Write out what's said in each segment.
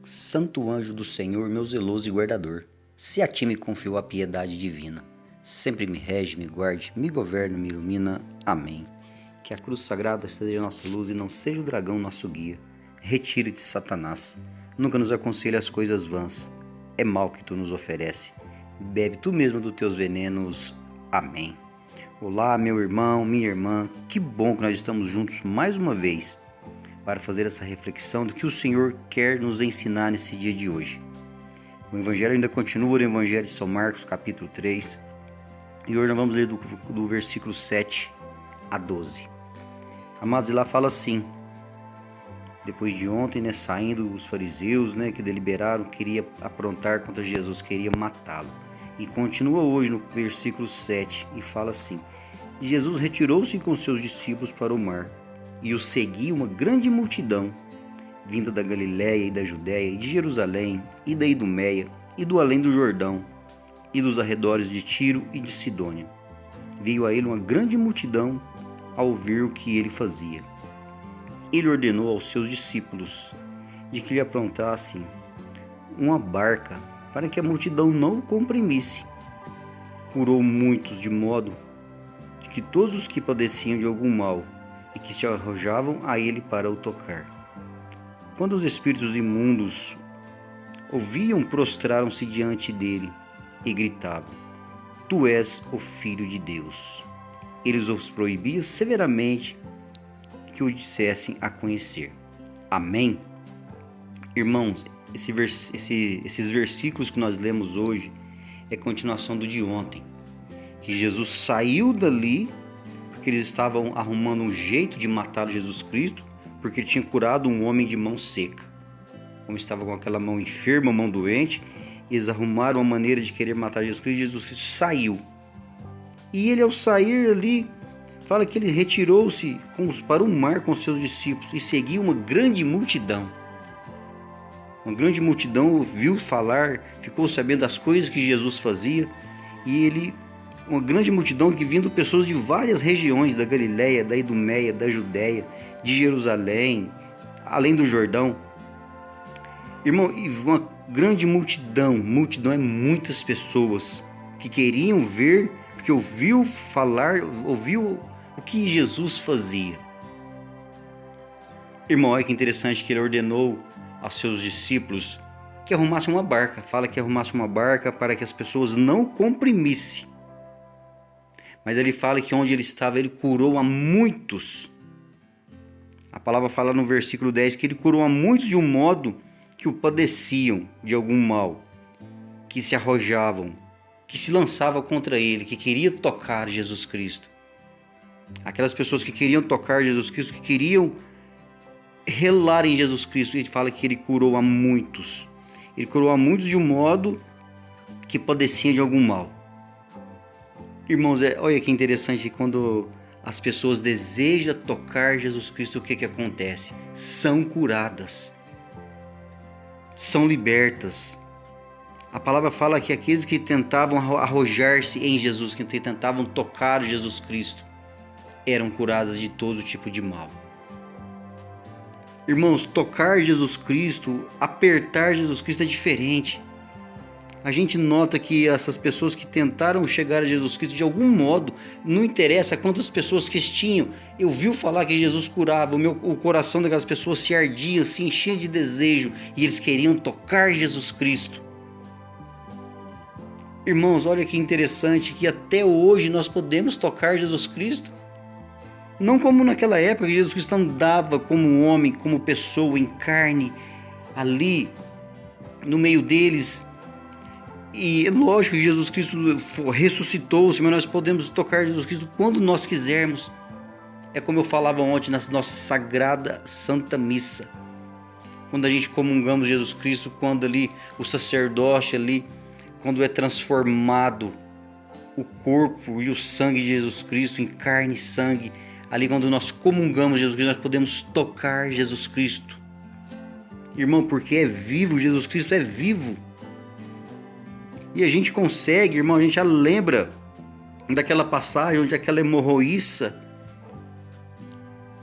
Santo anjo do Senhor, meu zeloso e guardador, se a ti me confiou a piedade divina, sempre me rege, me guarde, me governe, me ilumina. Amém. Que a cruz sagrada seja a nossa luz e não seja o dragão nosso guia. Retire-te, Satanás. Nunca nos aconselhe as coisas vãs. É mal que tu nos oferece. Bebe tu mesmo dos teus venenos. Amém. Olá, meu irmão, minha irmã. Que bom que nós estamos juntos mais uma vez para fazer essa reflexão do que o Senhor quer nos ensinar nesse dia de hoje. O Evangelho ainda continua no Evangelho de São Marcos, capítulo 3, e hoje nós vamos ler do versículo 7 a 12. Amados, e lá fala assim: depois de ontem, saindo os fariseus, que deliberaram, queria aprontar contra Jesus, queria matá-lo. E continua hoje no versículo 7 e fala assim: e Jesus retirou-se com seus discípulos para o mar, e o seguia uma grande multidão, vinda da Galiléia e da Judéia, e de Jerusalém, e da Idumeia, e do além do Jordão, e dos arredores de Tiro e de Sidônia. Veio a ele uma grande multidão ao ouvir o que ele fazia. Ele ordenou aos seus discípulos de que lhe aprontassem uma barca para que a multidão não o comprimisse. Curou muitos, de modo que todos os que padeciam de algum mal e que se arrojavam a ele para o tocar. Quando os espíritos imundos ouviam, prostraram-se diante dele e gritavam: Tu és o Filho de Deus. Eles os proibiam severamente que o dissessem a conhecer. Amém? Irmãos, esses versículos que nós lemos hoje é continuação do de ontem, que Jesus saiu dali porque eles estavam arrumando um jeito de matar Jesus Cristo, porque ele tinha curado um homem de mão seca. O homem estava com aquela mão enferma, mão doente, e eles arrumaram uma maneira de querer matar Jesus Cristo, e Jesus Cristo saiu. E ele, ao sair ali, fala que ele retirou-se para o mar com seus discípulos e seguia uma grande multidão. Uma grande multidão ouviu falar, ficou sabendo das coisas que Jesus fazia, e uma grande multidão que vindo pessoas de várias regiões da Galiléia, da Idumeia, da Judéia, de Jerusalém, além do Jordão. Irmão, uma grande multidão é muitas pessoas que queriam ver, porque ouviu o que Jesus fazia. Irmão, olha que interessante que ele ordenou aos seus discípulos que arrumassem uma barca. Fala que arrumasse uma barca para que as pessoas não comprimissem. Mas ele fala que onde ele estava, ele curou a muitos. A palavra fala no versículo 10 que ele curou a muitos de um modo que o padeciam de algum mal, que se arrojavam, que se lançavam contra ele, que queriam tocar Jesus Cristo. Aquelas pessoas que queriam tocar Jesus Cristo, que queriam relar em Jesus Cristo. Ele fala que ele curou a muitos. Ele curou a muitos de um modo que padeciam de algum mal. Irmãos, olha que interessante, quando as pessoas desejam tocar Jesus Cristo, o que acontece? São curadas, são libertas. A palavra fala que aqueles que tentavam arrojar-se em Jesus, que tentavam tocar Jesus Cristo, eram curados de todo tipo de mal. Irmãos, tocar Jesus Cristo, apertar Jesus Cristo é diferente. A gente nota que essas pessoas que tentaram chegar a Jesus Cristo de algum modo, não interessa quantas pessoas que tinham, eu ouvi falar que Jesus curava, o coração daquelas pessoas se ardia, se enchia de desejo, e eles queriam tocar Jesus Cristo. Irmãos, olha que interessante que até hoje nós podemos tocar Jesus Cristo. Não como naquela época que Jesus Cristo andava como homem, como pessoa em carne, ali no meio deles. E é lógico que Jesus Cristo ressuscitou-se, mas nós podemos tocar Jesus Cristo quando nós quisermos. É como eu falava ontem na nossa sagrada Santa Missa. Quando a gente comungamos Jesus Cristo, quando ali o sacerdote ali, quando é transformado o corpo e o sangue de Jesus Cristo em carne e sangue, ali quando nós comungamos Jesus Cristo, nós podemos tocar Jesus Cristo. Irmão, porque é vivo, Jesus Cristo é vivo. E a gente consegue, irmão, a gente já lembra daquela passagem onde aquela hemorroíça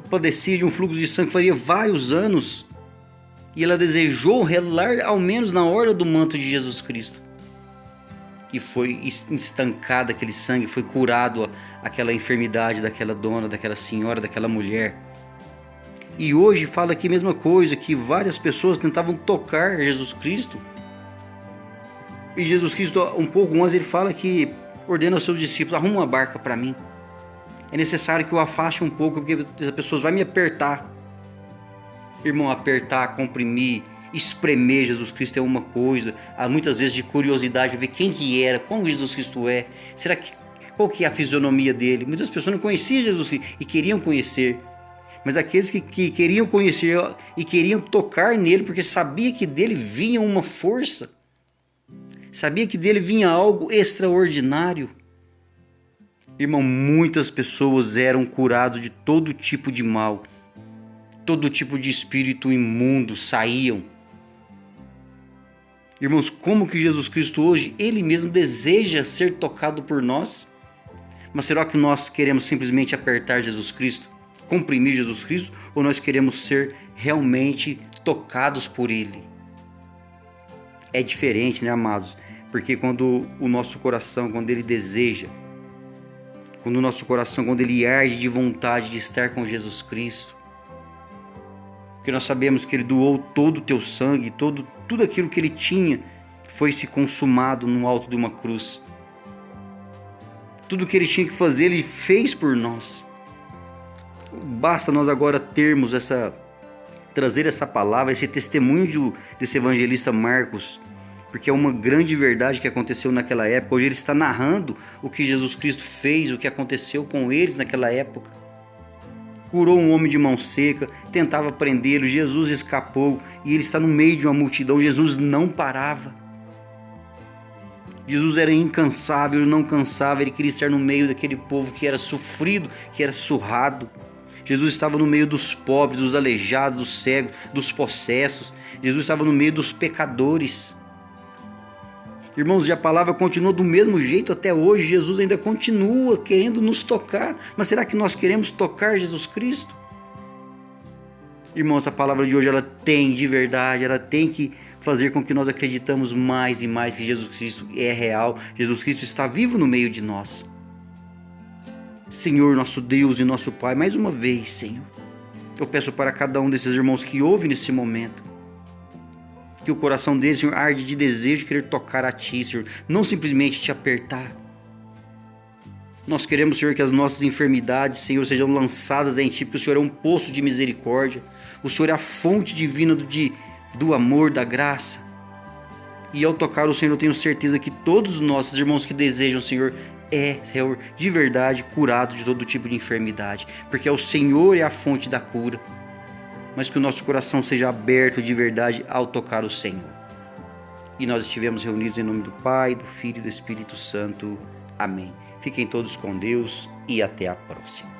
padecia de um fluxo de sangue, faria vários anos, E ela desejou relar ao menos na orla do manto de Jesus Cristo. E foi estancado aquele sangue, foi curado aquela enfermidade daquela dona, daquela senhora, daquela mulher. E hoje fala aqui a mesma coisa, que várias pessoas tentavam tocar Jesus Cristo. E Jesus Cristo, um pouco antes, ele fala que ordena aos seus discípulos: arruma uma barca para mim. É necessário que eu afaste um pouco, porque as pessoas vão me apertar. Irmão, apertar, comprimir, espremer Jesus Cristo é uma coisa. Há muitas vezes de curiosidade, ver quem que era, como Jesus Cristo é. Qual que é a fisionomia dele? Muitas pessoas não conheciam Jesus Cristo e queriam conhecer. Mas aqueles que queriam conhecer e queriam tocar nele, porque sabia que dele vinha uma força. Sabia que dele vinha algo extraordinário. Irmão, muitas pessoas eram curadas de todo tipo de mal. Todo tipo de espírito imundo saíam. Irmãos, como que Jesus Cristo hoje, Ele mesmo deseja ser tocado por nós? Mas será que nós queremos simplesmente apertar Jesus Cristo? Comprimir Jesus Cristo? Ou nós queremos ser realmente tocados por Ele? É diferente, né, amados? Porque quando o nosso coração, quando ele deseja, quando o nosso coração, quando ele arde de vontade de estar com Jesus Cristo, porque nós sabemos que ele doou todo o teu sangue, tudo aquilo que ele tinha foi se consumado no alto de uma cruz. Tudo que ele tinha que fazer, ele fez por nós. Basta nós agora trazer essa palavra, esse testemunho desse evangelista Marcos, porque é uma grande verdade que aconteceu naquela época. Hoje ele está narrando o que Jesus Cristo fez, o que aconteceu com eles naquela época. Curou um homem de mão seca, tentava prendê-lo, Jesus escapou e ele está no meio de uma multidão. Jesus não parava. Jesus era incansável, ele não cansava, ele queria estar no meio daquele povo que era sofrido, que era surrado. Jesus estava no meio dos pobres, dos aleijados, dos cegos, dos possessos. Jesus estava no meio dos pecadores. Irmãos, e a palavra continua do mesmo jeito até hoje. Jesus ainda continua querendo nos tocar. Mas será que nós queremos tocar Jesus Cristo? Irmãos, a palavra de hoje, ela tem de verdade, ela tem que fazer com que nós acreditamos mais e mais que Jesus Cristo é real. Jesus Cristo está vivo no meio de nós. Senhor, nosso Deus e nosso Pai, mais uma vez, Senhor, eu peço para cada um desses irmãos que ouvem nesse momento, que o coração deles, Senhor, arde de desejo de querer tocar a Ti, Senhor, não simplesmente Te apertar. Nós queremos, Senhor, que as nossas enfermidades, Senhor, sejam lançadas em Ti, porque o Senhor é um poço de misericórdia, o Senhor é a fonte divina do amor, da graça. E ao tocar o Senhor, eu tenho certeza que todos os nossos irmãos que desejam, Senhor, Senhor, de verdade, curado de todo tipo de enfermidade, porque o Senhor é a fonte da cura. Mas que o nosso coração seja aberto de verdade ao tocar o Senhor. E nós estivemos reunidos em nome do Pai, do Filho e do Espírito Santo. Amém. Fiquem todos com Deus e até a próxima.